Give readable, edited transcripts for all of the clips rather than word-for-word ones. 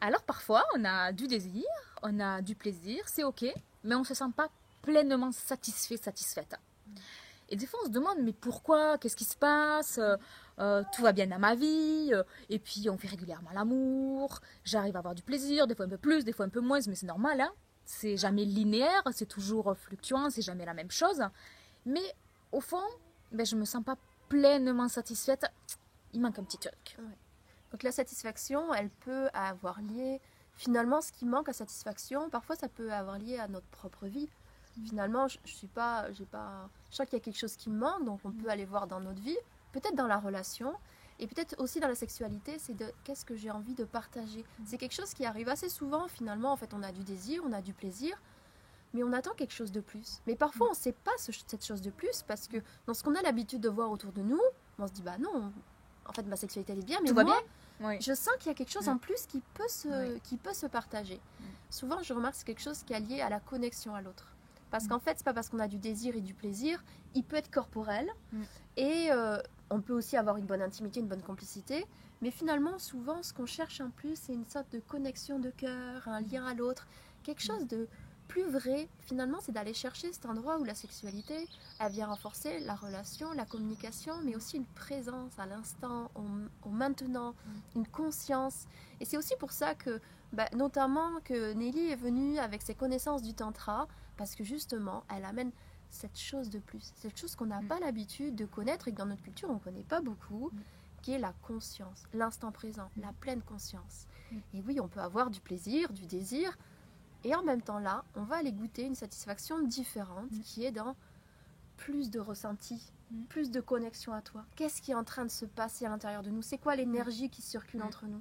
Alors parfois, on a du désir, on a du plaisir, c'est ok, mais on ne se sent pas pleinement satisfait, satisfaite. Et des fois, on se demande, mais pourquoi? Qu'est-ce qui se passe? Tout va bien dans ma vie. Et puis, on fait régulièrement l'amour. J'arrive à avoir du plaisir, des fois un peu plus, des fois un peu moins, mais c'est normal. Hein, c'est jamais linéaire, c'est toujours fluctuant, c'est jamais la même chose. Mais au fond, ben, je me sens pas pleinement satisfaite. Il manque un petit truc. Ouais. Donc la satisfaction, elle peut avoir lié, finalement, ce qui manque à satisfaction, parfois ça peut avoir lié à notre propre vie. Finalement, je suis pas, j'ai pas, je sens qu'il y a quelque chose qui me manque, donc on peut aller voir dans notre vie, peut-être dans la relation, et peut-être aussi dans la sexualité, c'est de qu'est-ce que j'ai envie de partager. C'est quelque chose qui arrive assez souvent, finalement, en fait, on a du désir, on a du plaisir, mais on attend quelque chose de plus. Mais parfois, on ne sait pas cette chose de plus, parce que dans ce qu'on a l'habitude de voir autour de nous, on se dit, bah non, en fait, ma sexualité, elle est bien, mais Tout va moi, bien? Oui. je sens qu'il y a quelque chose en plus Oui. qui peut se partager. Souvent, je remarque que c'est quelque chose qui est lié à la connexion à l'autre. Parce qu'en fait, c'est pas parce qu'on a du désir et du plaisir, il peut être corporel et on peut aussi avoir une bonne intimité, une bonne complicité. Mais finalement, souvent, ce qu'on cherche en plus, c'est une sorte de connexion de cœur, un lien à l'autre, quelque chose de plus vrai. Finalement, c'est d'aller chercher cet endroit où la sexualité, elle vient renforcer la relation, la communication, mais aussi une présence à l'instant, au maintenant, une conscience. Et c'est aussi pour ça que, notamment, que Nelly est venue avec ses connaissances du tantra, parce que justement, elle amène cette chose de plus, cette chose qu'on n'a pas l'habitude de connaître et que dans notre culture, on ne connaît pas beaucoup, qui est la conscience, l'instant présent, la pleine conscience. Et oui, on peut avoir du plaisir, du désir, et en même temps là, on va aller goûter une satisfaction différente qui est dans plus de ressenti, plus de connexion à toi. Qu'est-ce qui est en train de se passer à l'intérieur de nous? C'est quoi l'énergie qui circule entre nous?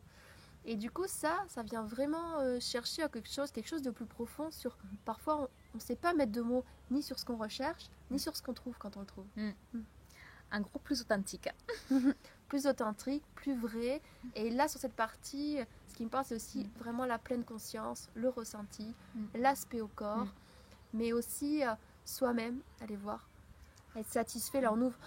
Et du coup, ça vient vraiment chercher à quelque chose de plus profond sur... Parfois, on ne sait pas mettre de mots ni sur ce qu'on recherche, ni sur ce qu'on trouve quand on le trouve. Un gros plus authentique. Plus authentique, plus vrai. Et là, sur cette partie, ce qui me parle, c'est aussi vraiment la pleine conscience, le ressenti, l'aspect au corps, mais aussi soi-même, aller voir, être satisfait. Là, on ouvre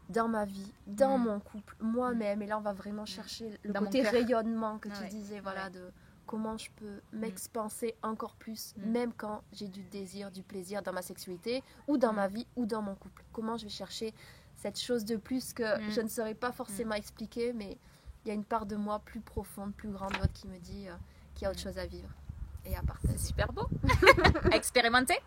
dans ma vie, dans mon couple, moi-même. Et là, on va vraiment chercher le côté rayonnement que tu disais, voilà, de comment je peux m'expanser encore plus, même quand j'ai du désir, du plaisir dans ma sexualité, ou dans ma vie, ou dans mon couple. Comment je vais chercher cette chose de plus que je ne saurais pas forcément expliquer, mais il y a une part de moi plus profonde, plus grande qui me dit qu'il y a autre chose à vivre et à partager. C'est super beau. À expérimenter.